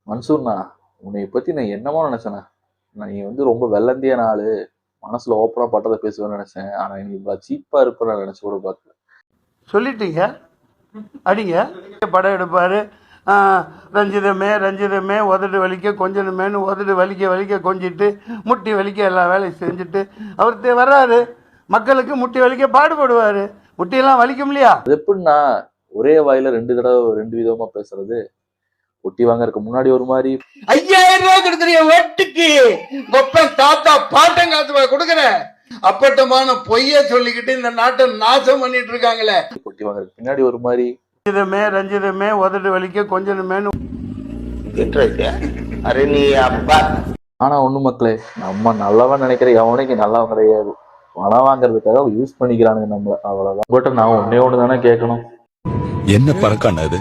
மன்சூர்ண்ணா, உன்னை பத்தி நான் என்னமோ நினைச்சேண்ணா. நீ ரொம்ப வெள்ளந்தியான ஆளு, மனசுல ஓப்பனா பட்டதை பேசுவேன்னு நினைச்சேன். ஆனா நீ இவ்வளவு சீப்பா இருப்ப நான் நினைச்சு கூட பார்க்கல. சொல்லிட்டீங்க அடிங்க. படம் எடுப்பார். ரஞ்சிதமே ரஞ்சிதமே உதடு வலிக்க கொஞ்சணுமேனு உதடு வலிக்க வலிக்க கொஞ்சிட்டு முட்டி வலிக்க எல்லா வேலையும் செஞ்சுட்டு அவர் வர்றாரு. மக்களுக்கு முட்டி வலிக்க பாடுபடுவார். முட்டியெல்லாம் வலிக்கும் இல்லையா? அது எப்படின்னா ஒரே வாயில 2 தடவை 2 விதமா பேசுறது? ஒட்டி வாங்கறதுக்கு முன்னாடி ஒரு மாதிரி 5000 ரூபாய் கொடுக்குறீங்க வெட்டுக்கு மொத்தம் தாத்தா பாட்டங்காத்து கொடுக்குற அப்பட்டமான பொய்ய சொல்லிக்கிட்டு இந்த நாட்டை நாசம் பண்ணிட்டு இருக்காங்களே. ஒட்டி வாங்கறதுக்கு பின்னாடி ஒரு மாதிரி ரஞ்சிதமே ரஞ்சிதமே உதடு வலிக்க கொஞ்சணுமேனு. அரே நீ அப்பா. ஆனா ஒண்ணு மக்களே, நம்ம நல்லவன் நினைக்கிற எவனைக்கு நல்லவன் கிடையாது. பணம் வாங்குறதுக்காக யூஸ் பண்ணிக்கிறானுங்க நம்மள, அவ்வளவுதான். உங்கள்கிட்ட நான் ஒன்னே ஒண்ணு தானே கேட்கணும். என்ன பறக்கான அது?